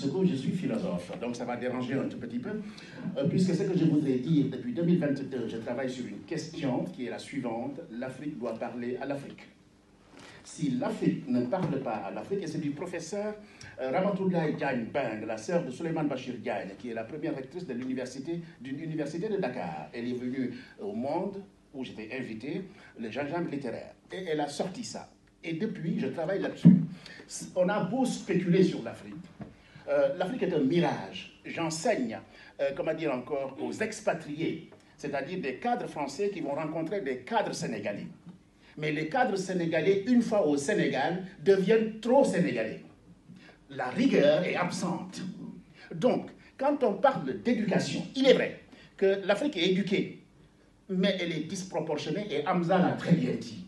secours, je suis philosophe, donc ça va déranger un tout petit peu, puisque ce que je voudrais dire, depuis 2022, je travaille sur une question qui est la suivante: l'Afrique doit parler à l'Afrique. Si l'Afrique ne parle pas à l'Afrique, et c'est du professeur Ramatoulaye Diagne Beng, la sœur de Souleymane Bachir Diagne, qui est la première rectrice de d'une université de Dakar. Elle est venue au Monde, où j'étais invité, le gingembre littéraire, et elle a sorti ça. Et depuis, je travaille là-dessus. On a beau spéculer sur l'Afrique. L'Afrique est un mirage. J'enseigne, comment dire encore, aux expatriés, c'est-à-dire des cadres français qui vont rencontrer des cadres sénégalais. Mais les cadres sénégalais, une fois au Sénégal, deviennent trop sénégalais. La rigueur est absente. Donc, quand on parle d'éducation, il est vrai que l'Afrique est éduquée, mais elle est disproportionnée, et Hamza l'a très bien dit.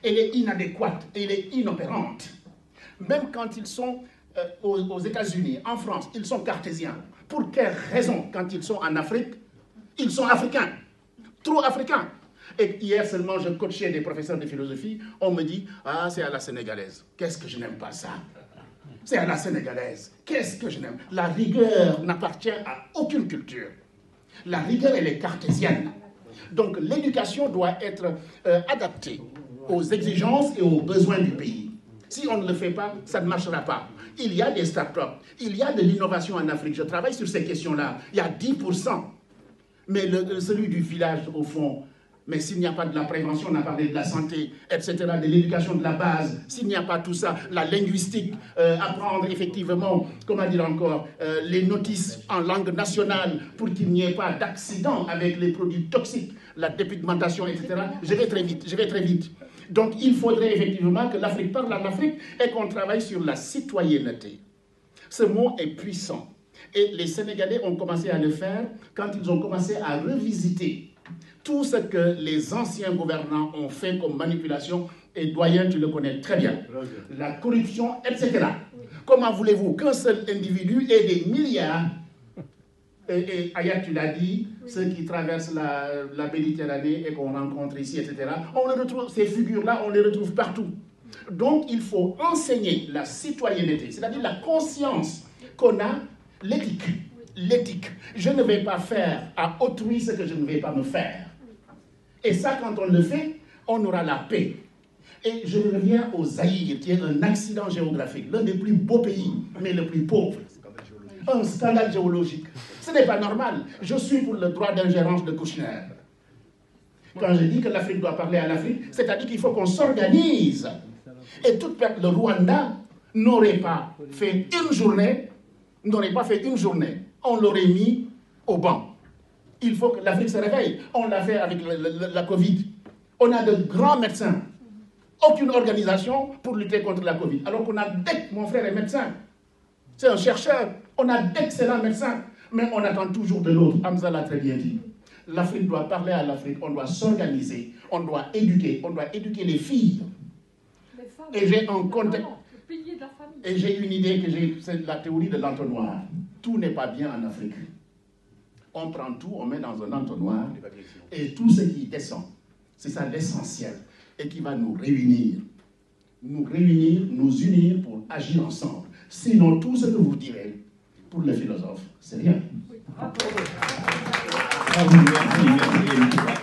Elle est inadéquate, elle est inopérante. Même quand ils sont aux États-Unis, en France, ils sont cartésiens. Pour quelle raison, quand ils sont en Afrique, ils sont africains, trop africains? Et hier seulement, je coachais des professeurs de philosophie, on me dit « Ah, c'est à la sénégalaise. » Qu'est-ce que je n'aime pas ça? C'est à la sénégalaise. Qu'est-ce que je n'aime? La rigueur n'appartient à aucune culture. La rigueur, elle est cartésienne. Donc l'éducation doit être adaptée aux exigences et aux besoins du pays. Si on ne le fait pas, ça ne marchera pas. Il y a des start-up, il y a de l'innovation en Afrique. Je travaille sur ces questions-là. Il y a 10%. Mais celui du village, au fond, mais s'il n'y a pas de la prévention, on a parlé de la santé, etc., de l'éducation de la base, s'il n'y a pas tout ça, la linguistique, apprendre effectivement, comment dire encore, les notices en langue nationale pour qu'il n'y ait pas d'accident avec les produits toxiques, la dépigmentation, etc., je vais très vite. Donc il faudrait effectivement que l'Afrique parle à l'Afrique et qu'on travaille sur la citoyenneté. Ce mot est puissant. Et les Sénégalais ont commencé à le faire quand ils ont commencé à revisiter tout ce que les anciens gouvernants ont fait comme manipulation, et doyen, tu le connais très bien, la corruption, etc. Comment voulez-vous qu'un seul individu ait des milliards, et Ayat, tu l'as dit, ceux qui traversent la Méditerranée et qu'on rencontre ici, etc., on les retrouve, ces figures-là, on les retrouve partout. Donc, il faut enseigner la citoyenneté, c'est-à-dire la conscience qu'on a, l'éthique. L'éthique. Je ne vais pas faire à autrui ce que je ne vais pas me faire. Et ça, quand on le fait, on aura la paix. Et je reviens au Zaïre, qui est un accident géographique, l'un des plus beaux pays, mais le plus pauvre. Un scandale géologique. Ce n'est pas normal. Je suis pour le droit d'ingérence de Kouchner. Quand je dis que l'Afrique doit parler à l'Afrique, c'est-à-dire qu'il faut qu'on s'organise. Et le Rwanda n'aurait pas fait une journée, on l'aurait mis au banc. Il faut que l'Afrique se réveille. On l'a fait avec la Covid. On a de grands médecins. Aucune organisation pour lutter contre la Covid. Alors qu'on a mon frère est médecin. C'est un chercheur. On a d'excellents médecins. Mais on attend toujours de l'autre. Hamza l'a très bien dit. L'Afrique doit parler à l'Afrique. On doit s'organiser. On doit éduquer. On doit éduquer les filles. Les femmes, et j'ai un contexte. Le pilier de la famille. Et j'ai une idée c'est la théorie de l'entonnoir. Tout n'est pas bien en Afrique. On prend tout, on met dans un entonnoir, et tout ce qui descend, c'est ça l'essentiel, et qui va nous réunir, nous unir pour agir ensemble. Sinon, tout ce que vous direz, pour le philosophe, c'est rien. Merci.